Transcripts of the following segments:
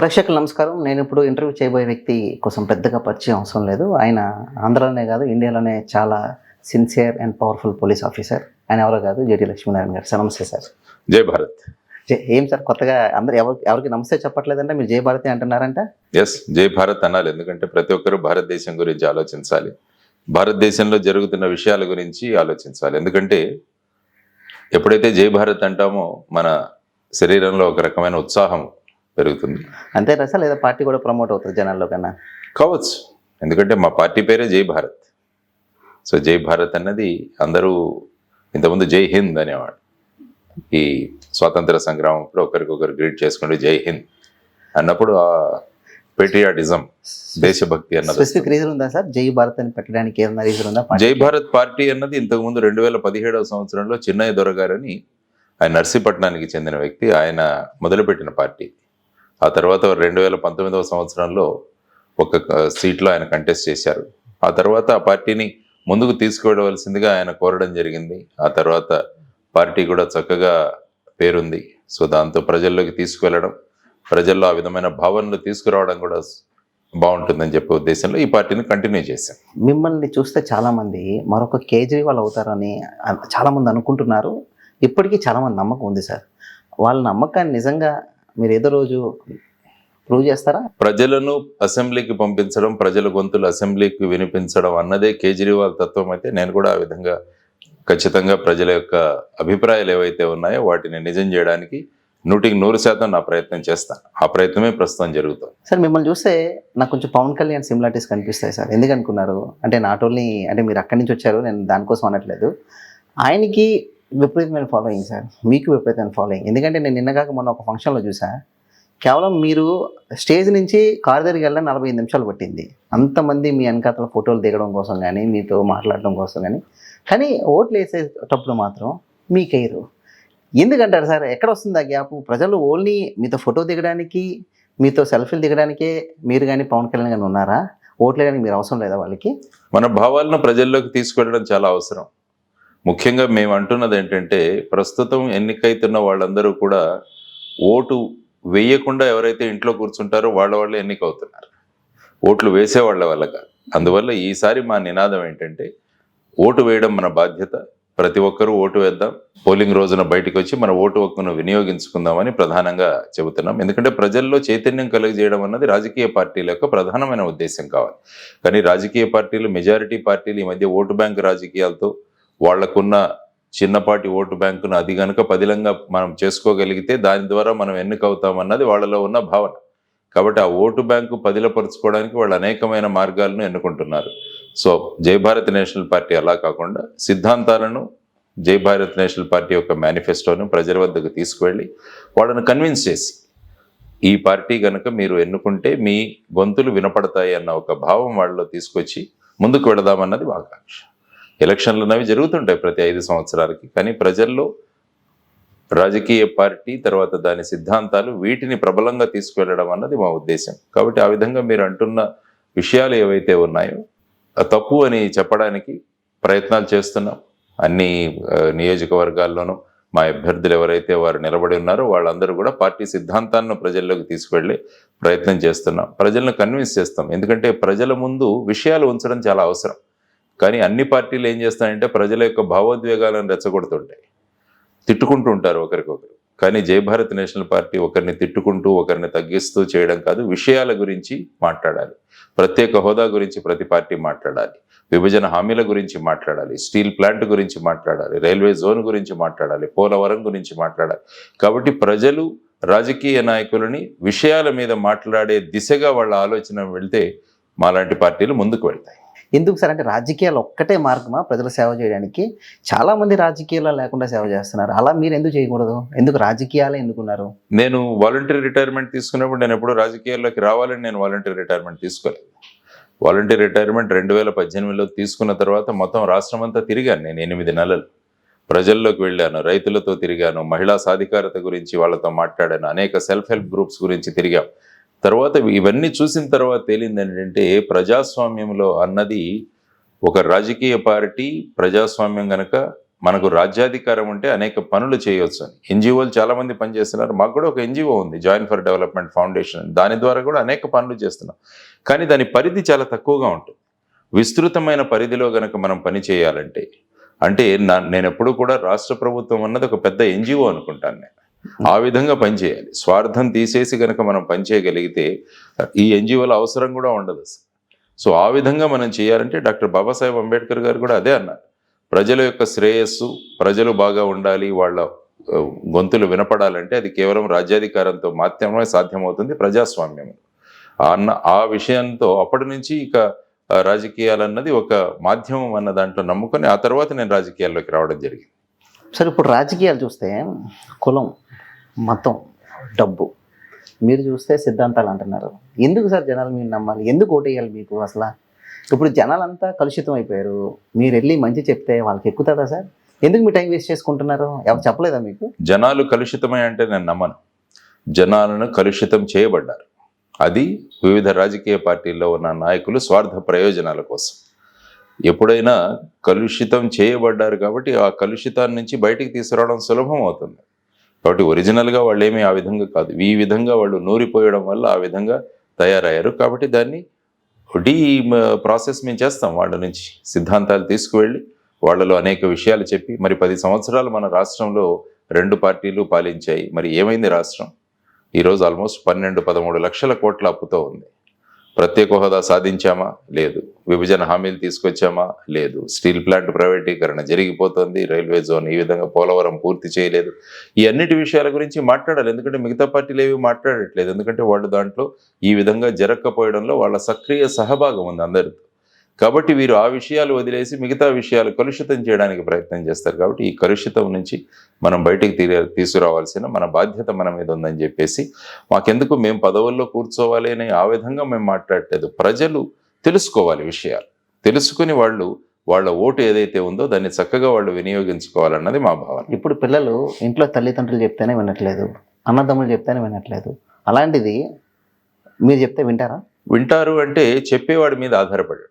ప్రేక్షకులు నమస్కారం. నేను ఇప్పుడు ఇంటర్వ్యూ చేయబోయే వ్యక్తి కోసం పెద్దగా పరిచయం అవసరం లేదు. ఆయన ఆంధ్రాలోనే కాదు, ఇండియాలోనే చాలా sincere and powerful police officer. ఆయన ఎవరో కాదు, జేటీ లక్ష్మీనారాయణ గారు. సార్ నమస్తే సార్. జై భారత్. ఏం సార్ కొత్తగా అందరు ఎవరికి నమస్తే చెప్పట్లేదంటే మీరు జై భారతి అంటున్నారంట? ఎస్, జై భారత్ అనాలి. ఎందుకంటే ప్రతి ఒక్కరూ భారతదేశం గురించి ఆలోచించాలి, భారతదేశంలో జరుగుతున్న విషయాల గురించి ఆలోచించాలి. ఎందుకంటే ఎప్పుడైతే జై భారత్ అంటామో మన శరీరంలో ఒక రకమైన ఉత్సాహం పెరుగుతుంది. అంతే రసా, లేదా పార్టీ కూడా ప్రమోట్ అవుతుంది జనాల్లో కన్నా కావచ్చు. ఎందుకంటే మా పార్టీ పేరే జై భారత్. సో జై భారత్ అన్నది అందరూ ఇంతకుముందు జై హింద్ అనేవాడు. ఈ స్వాతంత్ర సంగ్రామం అప్పుడు ఒకరికొకరు గ్రీట్ చేసుకుంటే జై హింద్ అన్నప్పుడు ఆ పేట్రియాటిజం, దేశభక్తి అన్నది. స్పెసిఫిక్ రీజన్ ఉందా సార్ జై భారత్ అని పెట్టడానికి? ఏదైనా రీజన్ ఉందా? జై భారత్ పార్టీ అన్నది ఇంతకుముందు 2017వ సంవత్సరంలో చిన్నయ్య దొర గారని ఆయన నర్సీపట్నానికి చెందిన వ్యక్తి, ఆయన మొదలుపెట్టిన పార్టీ. ఆ తర్వాత 2019వ సంవత్సరంలో ఒక సీట్లో ఆయన కంటెస్ట్ చేశారు. ఆ తర్వాత ఆ పార్టీని ముందుకు తీసుకువెళ్ళవలసిందిగా ఆయన కోరడం జరిగింది. ఆ తర్వాత పార్టీ కూడా చక్కగా పేరుంది. సో దాంతో ప్రజల్లోకి తీసుకువెళ్ళడం, ప్రజల్లో ఆ విధమైన భావనలు తీసుకురావడం కూడా బాగుంటుందని చెప్పే ఉద్దేశంలో ఈ పార్టీని కంటిన్యూ చేశాం. మిమ్మల్ని చూస్తే చాలామంది మరొక కేజ్రీవాల్ అవుతారని చాలామంది అనుకుంటున్నారు. ఇప్పటికీ చాలామంది నమ్మకం ఉంది సార్. వాళ్ళ నమ్మకాన్ని నిజంగా మీరు ఏదో రోజు ప్రూవ్ చేస్తారా? ప్రజలను అసెంబ్లీకి పంపించడం, ప్రజల గొంతులు అసెంబ్లీకి వినిపించడం అన్నదే కేజ్రీవాల్ తత్వం అయితే నేను కూడా ఆ విధంగా ఖచ్చితంగా ప్రజల యొక్క అభిప్రాయాలు ఏవైతే ఉన్నాయో వాటిని నిజం చేయడానికి 100% నా ప్రయత్నం చేస్తాను. ఆ ప్రయత్నమే ప్రస్తుతం జరుగుతుంది. సార్ మిమ్మల్ని చూస్తే నాకు కొంచెం పవన్ కళ్యాణ్ సిమిలారిటీస్ కనిపిస్తాయి సార్. ఎందుకు అనుకున్నారు అంటే నాట్ ఓన్లీ అంటే మీరు అక్కడి నుంచి వచ్చారు, నేను దానికోసం అనట్లేదు. ఆయనకి విపరీతమైన ఫాలోయింగ్ సార్, మీకు విపరీతమైన ఫాలోయింగ్. ఎందుకంటే నేను నిన్నగాక మొన్న ఒక ఫంక్షన్లో చూసా, కేవలం మీరు స్టేజ్ నుంచి కారు దగ్గరికి వెళ్ళడం 45 నిమిషాలు పట్టింది. అంతమంది మీ వెనకాతల ఫోటోలు దిగడం కోసం కానీ, మీతో మాట్లాడడం కోసం కానీ ఓట్లు వేసేటప్పుడు మాత్రం మీకెయ్యరు. ఎందుకంటారు సార్? ఎక్కడ వస్తుంది ఆ గ్యాప్? ప్రజలు ఓన్లీ మీతో ఫోటో దిగడానికి, మీతో సెల్ఫీలు దిగడానికే మీరు కానీ పవన్ కళ్యాణ్ కానీ ఉన్నారా? ఓట్లు వేయడానికి మీరు అవసరం లేదా వాళ్ళకి? మన భావాలను ప్రజల్లోకి తీసుకెళ్ళడం చాలా అవసరం. ముఖ్యంగా మేము అంటున్నది ఏంటంటే, ప్రస్తుతం ఎన్నికైతున్న వాళ్ళందరూ కూడా ఓటు వేయకుండా ఎవరైతే ఇంట్లో కూర్చుంటారో వాళ్ళే ఎన్నికవుతున్నారు, ఓట్లు వేసే వాళ్ళ వల్ల కాదు. అందువల్ల ఈసారి మా నినాదం ఏంటంటే, ఓటు వేయడం మన బాధ్యత. ప్రతి ఒక్కరూ ఓటు వేద్దాం, పోలింగ్ రోజున బయటకు వచ్చి మన ఓటు హక్కును వినియోగించుకుందామని ప్రధానంగా చెబుతున్నాం. ఎందుకంటే ప్రజల్లో చైతన్యం కలిగజేయడం అన్నది రాజకీయ పార్టీల యొక్క ప్రధానమైన ఉద్దేశం కావాలి. కానీ రాజకీయ పార్టీలు, మెజారిటీ పార్టీలు ఈ మధ్య ఓటు బ్యాంకు రాజకీయాలతో వాళ్లకున్న చిన్నపాటి ఓటు బ్యాంకును అది కనుక పదిలంగా మనం చేసుకోగలిగితే దాని ద్వారా మనం ఎన్నికవుతామన్నది వాళ్ళలో ఉన్న భావన. కాబట్టి ఆ ఓటు బ్యాంకు పదిలపరుచుకోవడానికి వాళ్ళు అనేకమైన మార్గాలను ఎన్నుకుంటున్నారు. సో జై భారత్ నేషనల్ పార్టీ అలా కాకుండా సిద్ధాంతాలను, జై భారత్ నేషనల్ పార్టీ యొక్క మేనిఫెస్టోను ప్రజల వద్దకు తీసుకువెళ్ళి వాళ్ళని కన్విన్స్ చేసి, ఈ పార్టీ కనుక మీరు ఎన్నుకుంటే మీ గొంతులు వినపడతాయి అన్న ఒక భావం వాళ్ళలో తీసుకొచ్చి ముందుకు వెళదామన్నది మా ఆకాంక్ష. ఎలక్షన్లు అనేవి జరుగుతుంటాయి ప్రతి 5 సంవత్సరాలకి, కానీ ప్రజల్లో రాజకీయ పార్టీ తర్వాత దాని సిద్ధాంతాలు వీటిని ప్రబలంగా తీసుకువెళ్ళడం అన్నది మా ఉద్దేశం. కాబట్టి ఆ విధంగా మీరు అంటున్న విషయాలు ఏవైతే ఉన్నాయో తప్పు అని చెప్పడానికి ప్రయత్నాలు చేస్తున్నాం. అన్ని నియోజకవర్గాల్లోనూ మా అభ్యర్థులు ఎవరైతే వారు నిలబడి ఉన్నారో వాళ్ళందరూ కూడా పార్టీ సిద్ధాంతాలను ప్రజల్లోకి తీసుకువెళ్ళే ప్రయత్నం చేస్తున్నాం. ప్రజలను కన్విన్స్ చేస్తాం. ఎందుకంటే ప్రజల ముందు విషయాలు ఉంచడం చాలా అవసరం. కానీ అన్ని పార్టీలు ఏం చేస్తాయంటే ప్రజల యొక్క భావోద్వేగాలను రెచ్చగొడుతుంటాయి, తిట్టుకుంటూ ఉంటారు ఒకరికొకరు. కానీ జై భారత్ నేషనల్ పార్టీ ఒకరిని తిట్టుకుంటూ ఒకరిని తగ్గిస్తూ చేయడం కాదు, విషయాల గురించి మాట్లాడాలి. ప్రత్యేక హోదా గురించి ప్రతి పార్టీ మాట్లాడాలి, విభజన హామీల గురించి మాట్లాడాలి, స్టీల్ ప్లాంట్ గురించి మాట్లాడాలి, రైల్వే జోన్ గురించి మాట్లాడాలి, పోలవరం గురించి మాట్లాడాలి. కాబట్టి ప్రజలు రాజకీయ నాయకులని విషయాల మీద మాట్లాడే దిశగా వాళ్ళ ఆలోచన వెళ్తే మాలాంటి పార్టీలు ముందుకు వెళ్తాయి. ఎందుకు సార్ అంటే రాజకీయాలు ఒక్కటే మార్గమా ప్రజల సేవ చేయడానికి? చాలామంది రాజకీయాల్లో లేకుండా సేవ చేస్తున్నారు. అలా మీరు ఎందుకు చేయకూడదు? ఎందుకు రాజకీయాలే ఎందుకున్నారు? నేను వాలంటీర్ రిటైర్మెంట్ తీసుకున్నప్పుడు నేను ఎప్పుడు రాజకీయాల్లోకి రావాలని నేను వాలంటీర్ రిటైర్మెంట్ తీసుకోలేదు. వాలంటీర్ రిటైర్మెంట్ 2018లో తీసుకున్న తర్వాత మొత్తం రాష్ట్రం అంతా తిరిగాను. నేను 8 నెలలు ప్రజల్లోకి వెళ్ళాను, రైతులతో తిరిగాను, మహిళా సాధికారత గురించి వాళ్ళతో మాట్లాడాను, అనేక సెల్ఫ్ హెల్ప్ గ్రూప్స్ గురించి తిరిగాం. తర్వాత ఇవన్నీ చూసిన తర్వాత తేలింది ఏంటంటే, ప్రజాస్వామ్యంలో అన్నది ఒక రాజకీయ పార్టీ ప్రజాస్వామ్యం కనుక మనకు రాజ్యాధికారం ఉంటే అనేక పనులు చేయొచ్చు అని. ఎన్జిఓలు చాలా మంది పనిచేస్తున్నారు. మాకు కూడా ఒక ఎన్జిఓ ఉంది, జాయిన్ ఫర్ డెవలప్మెంట్ ఫౌండేషన్. దాని ద్వారా కూడా అనేక పనులు చేస్తున్నాం. కానీ దాని పరిధి చాలా తక్కువగా ఉంటుంది. విస్తృతమైన పరిధిలో గనక మనం పని చేయాలంటే, అంటే నేను ఎప్పుడు కూడా రాష్ట్ర ప్రభుత్వం అన్నది ఒక పెద్ద ఎన్జిఓ అనుకుంటాను నేను. ఆ విధంగా పనిచేయాలి. స్వార్థం తీసేసి గనక మనం పనిచేయగలిగితే ఈ ఎన్జిఓల అవసరం కూడా ఉండదు. సో ఆ విధంగా మనం చేయాలంటే డాక్టర్ బాబాసాహెబ్ అంబేద్కర్ గారు కూడా అదే అన్నారు. ప్రజల యొక్క శ్రేయస్సు, ప్రజలు బాగా ఉండాలి, వాళ్ళ గొంతులు వినపడాలంటే అది కేవలం రాజ్యాధికారంతో మాత్రమే సాధ్యమవుతుంది, ప్రజాస్వామ్యం ఆ విషయంతో అప్పటి నుంచి ఇక రాజకీయాలన్నది ఒక మాధ్యమం అన్న దాంట్లో నమ్ముకొని ఆ తర్వాత నేను రాజకీయాల్లోకి రావడం జరిగింది. సార్ ఇప్పుడు రాజకీయాలు చూస్తే కులం, మతం, డబ్బు, మీరు చూస్తే సిద్ధాంతాలు అంటున్నారు. ఎందుకు సార్ జనాలు మీరు నమ్మాలి? ఎందుకు ఓటేయాలి మీకు అసలు? ఇప్పుడు జనాలంతా కలుషితం అయిపోయారు. మీరు వెళ్ళి మంచి చెప్తే వాళ్ళకి ఎక్కుతుందా సార్? ఎందుకు మీ టైం వేస్ట్ చేసుకుంటున్నారు? ఎవరు చెప్పలేదా మీకు? జనాలు కలుషితమై అంటే నేను నమ్మను. జనాలను కలుషితం చేయబడ్డారు. అది వివిధ రాజకీయ పార్టీల్లో ఉన్న నాయకులు స్వార్థ ప్రయోజనాల కోసం. ఎప్పుడైనా కలుషితం చేయబడ్డారు కాబట్టి ఆ కలుషితాన్ని నుంచి బయటికి తీసుకురావడం సులభం అవుతుంది. కాబట్టి ఒరిజినల్గా వాళ్ళు ఏమీ ఆ విధంగా కాదు, ఈ విధంగా వాళ్ళు నూరిపోయడం వల్ల ఆ విధంగా తయారయ్యారు. కాబట్టి దాన్ని ప్రాసెస్ మేము చేస్తాం. వాళ్ళ నుంచి సిద్ధాంతాలు తీసుకువెళ్ళి వాళ్ళలో అనేక విషయాలు చెప్పి, మరి 10 సంవత్సరాలు మన రాష్ట్రంలో 2 పార్టీలు పాలించాయి. మరి ఏమైంది రాష్ట్రం? ఈరోజు ఆల్మోస్ట్ 12-13 లక్షల కోట్ల అప్పుతో ఉంది. ప్రత్యేక హోదా సాధించామా? లేదు. విభజన హామీలు తీసుకొచ్చామా? లేదు. స్టీల్ ప్లాంట్ ప్రైవేటీకరణ జరిగిపోతుంది. రైల్వే జోన్ ఈ విధంగా పోలవరం పూర్తి చేయలేదు. ఈ అన్నిటి విషయాల గురించి మాట్లాడాలి. ఎందుకంటే మిగతా పార్టీలు ఏవి మాట్లాడట్లేదు. ఎందుకంటే వాళ్ళు దాంట్లో ఈ విధంగా జరగకపోవడంలో వాళ్ళ సక్రియ సహభాగం ఉంది అందరితో. కాబట్టి వీరు ఆ విషయాలు వదిలేసి మిగతా విషయాలు కలుషితం చేయడానికి ప్రయత్నం చేస్తారు. కాబట్టి ఈ కలుషితం నుంచి మనం బయటికి తీసుకురావాల్సిన మన బాధ్యత మన మీద ఉందని చెప్పేసి, మాకెందుకు మేము పదవుల్లో కూర్చోవాలి అని ఆ విధంగా మేము మాట్లాడలేదు. ప్రజలు తెలుసుకోవాలి విషయాలు, తెలుసుకుని వాళ్ళ ఓటు ఏదైతే ఉందో దాన్ని చక్కగా వాళ్ళు వినియోగించుకోవాలన్నది మా భావన. ఇప్పుడు పిల్లలు ఇంట్లో తల్లిదండ్రులు చెప్తేనే వినట్లేదు, అన్నదమ్ములు చెప్తేనే వినట్లేదు. అలాంటిది మీరు చెప్తే వింటారా? వింటారు అంటే చెప్పేవాడి మీద ఆధారపడి,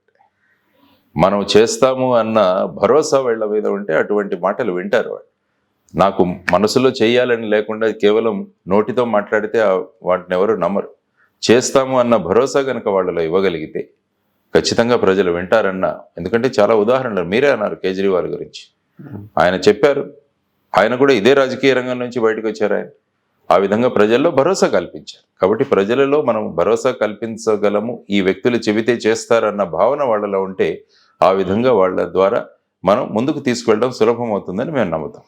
మనం చేస్తాము అన్న భరోసా వీళ్ళ మీద ఉంటే అటువంటి మాటలు వింటారు వాళ్ళు. నాకు మనసులో చేయాలని లేకుండా కేవలం నోటితో మాట్లాడితే వాటిని ఎవరు నమ్మరు. చేస్తాము అన్న భరోసా కనుక వాళ్ళలో ఇవ్వగలిగితే ఖచ్చితంగా ప్రజలు వింటారన్న. ఎందుకంటే చాలా ఉదాహరణలు మీరే అన్నారు కేజ్రీవాల్ గురించి. ఆయన చెప్పారు, ఆయన కూడా ఇదే రాజకీయ రంగం నుంచి బయటకు వచ్చారు. ఆయన ఆ విధంగా ప్రజల్లో భరోసా కల్పించారు. కాబట్టి ప్రజలలో మనం భరోసా కల్పించగలము, ఈ వ్యక్తులు చెబితే చేస్తారన్న భావన వాళ్ళలో ఉంటే ఆ విధంగా వాళ్ళ ద్వారా మనం ముందుకు తీసుకెళ్ళడం సులభం అవుతుందని మేము నమ్ముతాం.